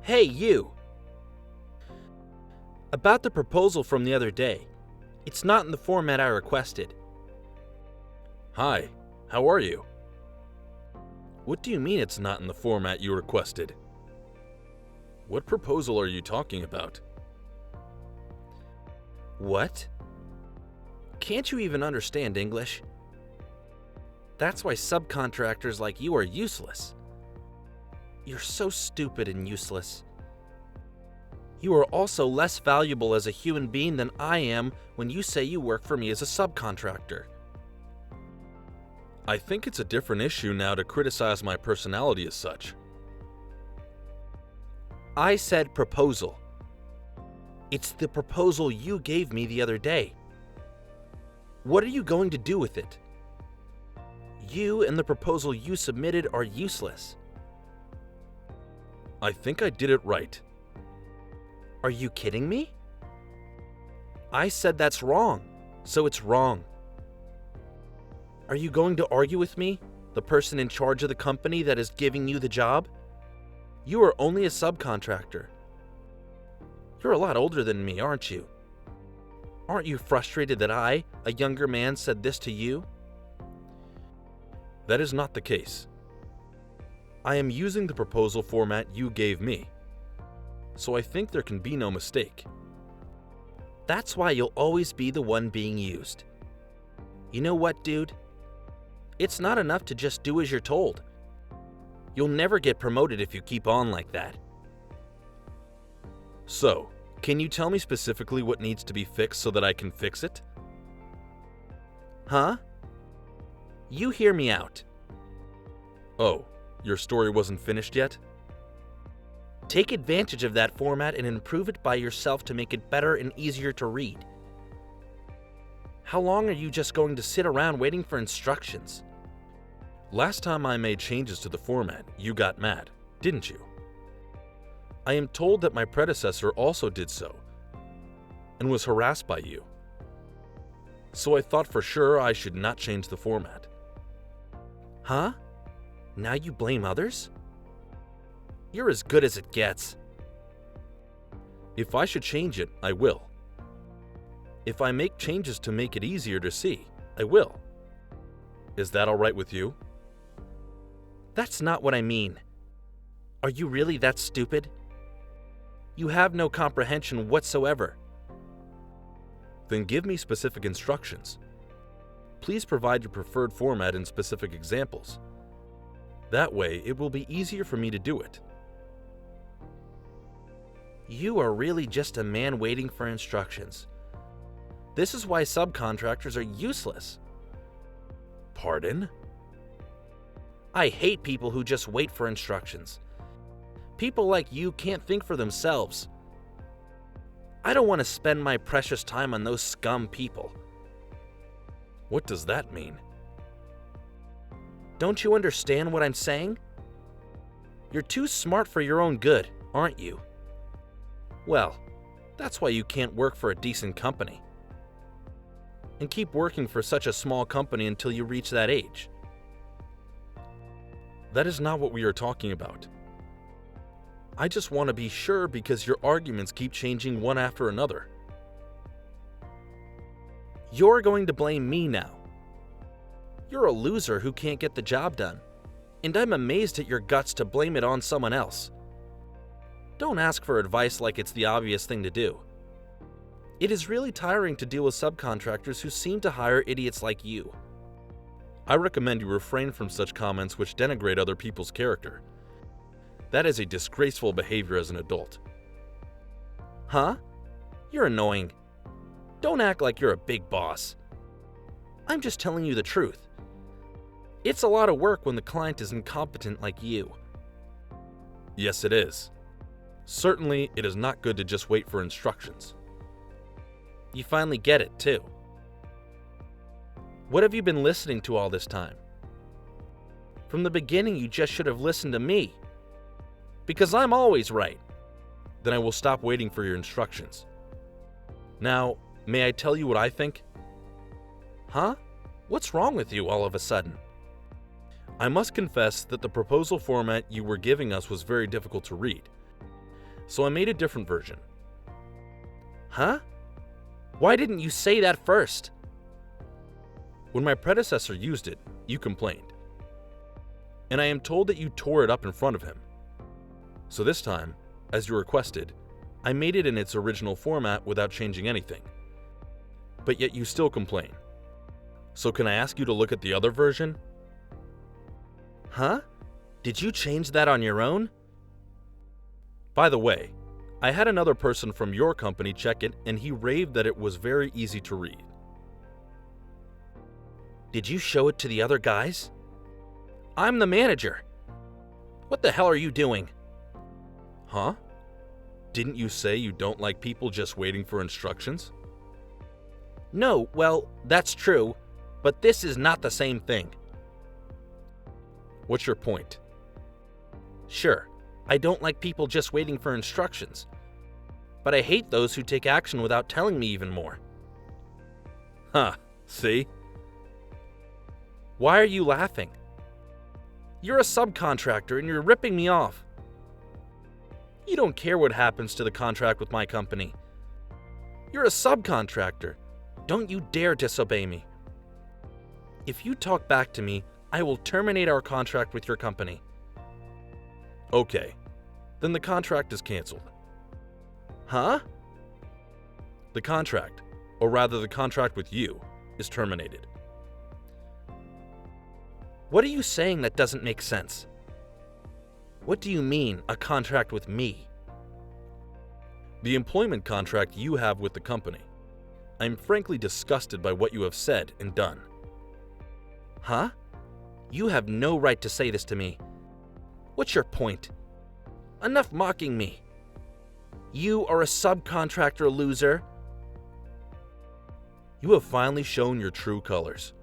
Hey, you! About the proposal from the other day. It's not in the format I requested. Hi, how are you? What do you mean it's not in the format you requested? What proposal are you talking about? What? Can't you even understand English? That's why subcontractors like you are useless. You're so stupid and useless. You are also less valuable as a human being than I am when you say you work for me as a subcontractor. I think it's a different issue now to criticize my personality as such. I said proposal. It's the proposal you gave me the other day. What are you going to do with it? You and the proposal you submitted are useless. I think I did it right. Are you kidding me? I said that's wrong, so it's wrong. Are you going to argue with me, the person in charge of the company that is giving you the job? You are only a subcontractor. You're a lot older than me, aren't you? Aren't you frustrated that I, a younger man, said this to you? That is not the case. I am using the proposal format you gave me, so I think there can be no mistake. That's why you'll always be the one being used. You know what, dude? It's not enough to just do as you're told. You'll never get promoted if you keep on like that. So, can you tell me specifically what needs to be fixed so that I can fix it? Huh? You hear me out. Oh, your story wasn't finished yet? Take advantage of that format and improve it by yourself to make it better and easier to read. How long are you just going to sit around waiting for instructions? Last time I made changes to the format, you got mad, didn't you? I am told that my predecessor also did so, and was harassed by you. So I thought for sure I should not change the format. Huh? Now you blame others? You're as good as it gets. If I should change it, I will. If I make changes to make it easier to see, I will. Is that all right with you? That's not what I mean. Are you really that stupid? You have no comprehension whatsoever. Then give me specific instructions. Please provide your preferred format and specific examples. That way, it will be easier for me to do it. You are really just a man waiting for instructions. This is why subcontractors are useless. Pardon? I hate people who just wait for instructions. People like you can't think for themselves. I don't want to spend my precious time on those scum people. What does that mean? Don't you understand what I'm saying? You're too smart for your own good, aren't you? Well, that's why you can't work for a decent company. And keep working for such a small company until you reach that age. That is not what we are talking about. I just want to be sure because your arguments keep changing one after another. You're going to blame me now. You're a loser who can't get the job done, and I'm amazed at your guts to blame it on someone else. Don't ask for advice like it's the obvious thing to do. It is really tiring to deal with subcontractors who seem to hire idiots like you. I recommend you refrain from such comments which denigrate other people's character. That is a disgraceful behavior as an adult. Huh? You're annoying. Don't act like you're a big boss. I'm just telling you the truth. It's a lot of work when the client is incompetent like you. Yes, it is. Certainly, it is not good to just wait for instructions. You finally get it, too. What have you been listening to all this time? From the beginning, you just should have listened to me. Because I'm always right. Then I will stop waiting for your instructions. Now, may I tell you what I think? Huh? What's wrong with you all of a sudden? I must confess that the proposal format you were giving us was very difficult to read. so I made a different version. Huh? Why didn't you say that first? When my predecessor used it, you complained. And I am told that you tore it up in front of him. So this time, as you requested, I made it in its original format without changing anything. But yet you still complain. So can I ask you to look at the other version? Huh? Did you change that on your own? By the way, I had another person from your company check it and he raved that it was very easy to read. Did you show it to the other guys? I'm the manager. What the hell are you doing? Huh? Didn't you say you don't like people just waiting for instructions? No, well, that's true, but this is not the same thing. What's your point? Sure, I don't like people just waiting for instructions, but I hate those who take action without telling me even more. Huh, see? Why are you laughing? You're a subcontractor and you're ripping me off. You don't care what happens to the contract with my company. You're a subcontractor. Don't you dare disobey me. If you talk back to me, I will terminate our contract with your company. Okay, then the contract is canceled. Huh? The contract, or rather the contract with you, is terminated. What are you saying that doesn't make sense? What do you mean, a contract with me? The employment contract you have with the company. I'm frankly disgusted by what you have said and done. Huh? You have no right to say this to me. What's your point? Enough mocking me. You are a subcontractor, loser. You have finally shown your true colors.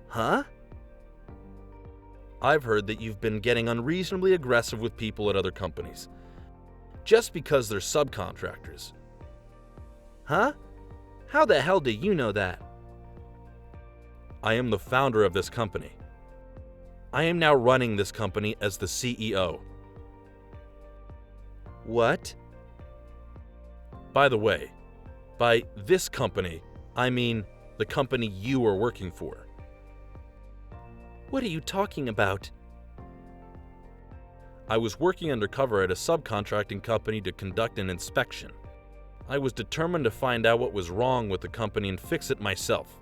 Huh? I've heard that you've been getting unreasonably aggressive with people at other companies, just because they're subcontractors. Huh? How the hell do you know that? I am the founder of this company. I am now running this company as the CEO. What? By the way, by this company, I mean the company you are working for. What are you talking about? I was working undercover at a subcontracting company to conduct an inspection. I was determined to find out what was wrong with the company and fix it myself.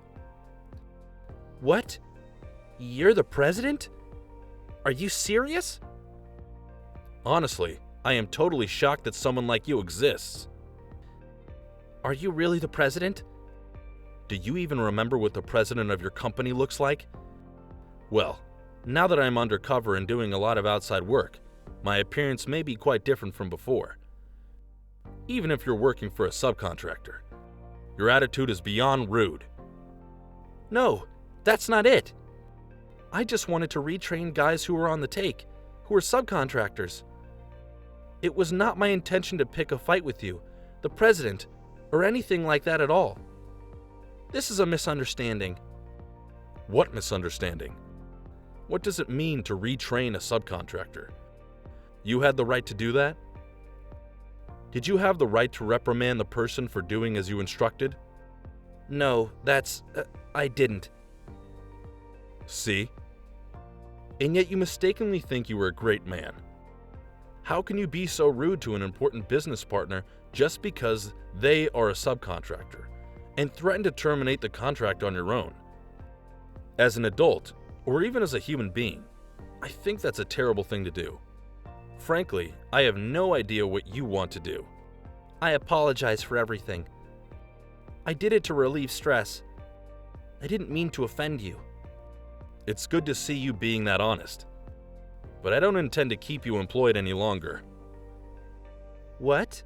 What? You're the president? Are you serious? Honestly, I am totally shocked that someone like you exists. Are you really the president? Do you even remember what the president of your company looks like? Well, now that I'm undercover and doing a lot of outside work, my appearance may be quite different from before. Even if you're working for a subcontractor, your attitude is beyond rude. No, that's not it. I just wanted to retrain guys who were on the take, who were subcontractors. It was not my intention to pick a fight with you, the president, or anything like that at all. This is a misunderstanding. What misunderstanding? What does it mean to retrain a subcontractor? You had the right to do that? Did you have the right to reprimand the person for doing as you instructed? No, I didn't. See? And yet you mistakenly think you were a great man. How can you be so rude to an important business partner just because they are a subcontractor and threaten to terminate the contract on your own? As an adult, or even as a human being, I think that's a terrible thing to do. Frankly, I have no idea what you want to do. I apologize for everything. I did it to relieve stress. I didn't mean to offend you. It's good to see you being that honest. But I don't intend to keep you employed any longer. What?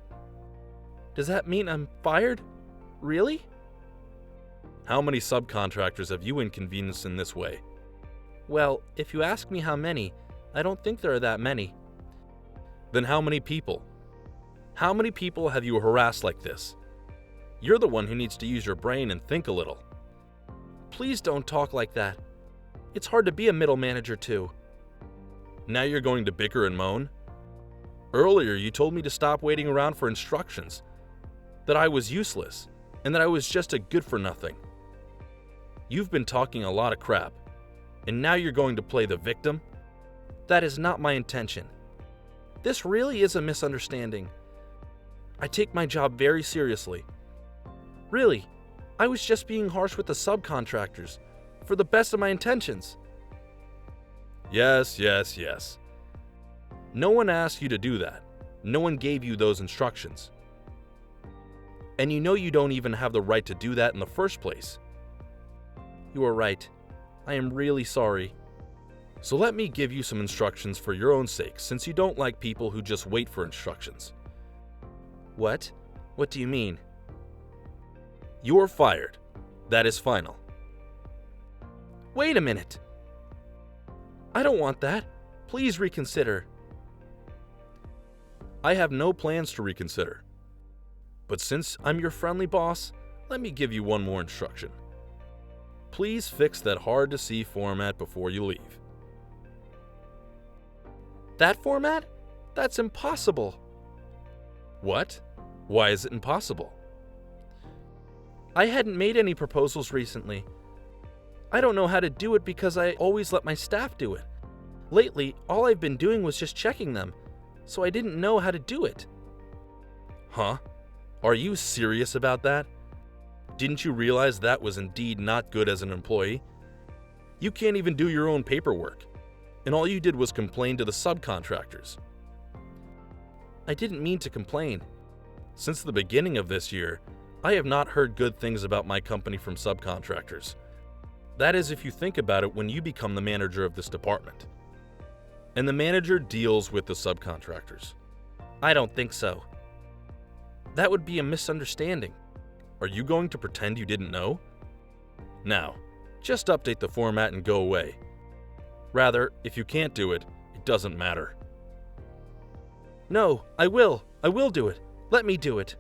Does that mean I'm fired? Really? How many subcontractors have you inconvenienced in this way? Well, if you ask me how many, I don't think there are that many. Then how many people? How many people have you harassed like this? You're the one who needs to use your brain and think a little. Please don't talk like that. It's hard to be a middle manager too. Now you're going to bicker and moan? Earlier, you told me to stop waiting around for instructions, that I was useless, and that I was just a good-for-nothing. You've been talking a lot of crap, and now you're going to play the victim? That is not my intention. This really is a misunderstanding. I take my job very seriously. Really, I was just being harsh with the subcontractors, for the best of my intentions. Yes. No one asked you to do that. No one gave you those instructions. And you know you don't even have the right to do that in the first place. You are right. I am really sorry. So let me give you some instructions for your own sake, since you don't like people who just wait for instructions. What? What do you mean? You are fired. That is final. Wait a minute. I don't want that. Please reconsider. I have no plans to reconsider. But since I'm your friendly boss, let me give you one more instruction. Please fix that hard-to-see format before you leave. That format? That's impossible. What? Why is it impossible? I hadn't made any proposals recently. I don't know how to do it because I always let my staff do it. Lately, all I've been doing was just checking them, so I didn't know how to do it. Huh? Are you serious about that? Didn't you realize that was indeed not good as an employee? You can't even do your own paperwork, and all you did was complain to the subcontractors. I didn't mean to complain. Since the beginning of this year, I have not heard good things about my company from subcontractors. That is if you think about it when you become the manager of this department. And the manager deals with the subcontractors. I don't think so. That would be a misunderstanding. Are you going to pretend you didn't know? Now, just update the format and go away. Rather, if you can't do it, it doesn't matter. No, I will. I will do it. Let me do it.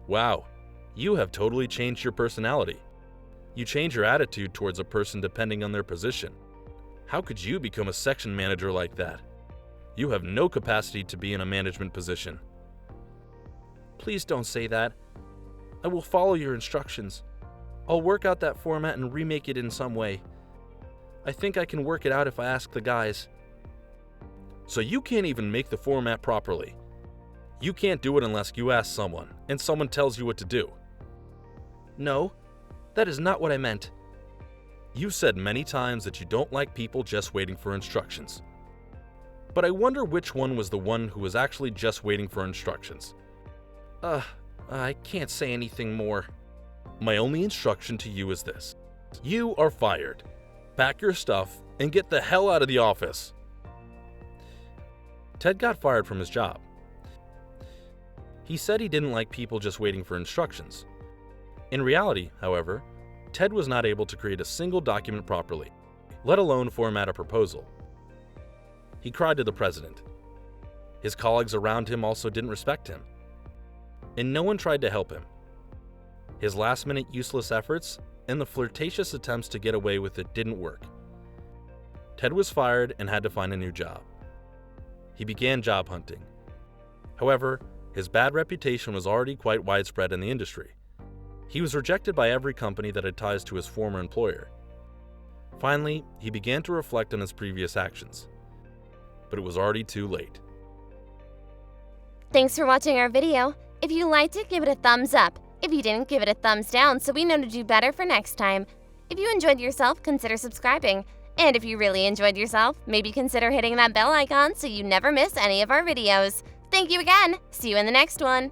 Wow, you have totally changed your personality. You change your attitude towards a person depending on their position. How could you become a section manager like that? You have no capacity to be in a management position. Please don't say that. I will follow your instructions. I'll work out that format and remake it in some way. I think I can work it out if I ask the guys. So you can't even make the format properly. You can't do it unless you ask someone, and someone tells you what to do. No, that is not what I meant. You said many times that you don't like people just waiting for instructions. But I wonder which one was the one who was actually just waiting for instructions. I can't say anything more. My only instruction to you is this. You are fired. Pack your stuff and get the hell out of the office. Ted got fired from his job. He said he didn't like people just waiting for instructions. In reality, however, Ted was not able to create a single document properly, let alone format a proposal. He cried to the president. His colleagues around him also didn't respect him, and no one tried to help him. His last-minute useless efforts and the flirtatious attempts to get away with it didn't work. Ted was fired and had to find a new job. He began job hunting. However, his bad reputation was already quite widespread in the industry. He was rejected by every company that had ties to his former employer. Finally, he began to reflect on his previous actions. But it was already too late. Thanks for watching our video. If you liked it, give it a thumbs up. If you didn't, give it a thumbs down so we know to do better for next time. If you enjoyed yourself, consider subscribing. And if you really enjoyed yourself, maybe consider hitting that bell icon so you never miss any of our videos. Thank you again. See you in the next one.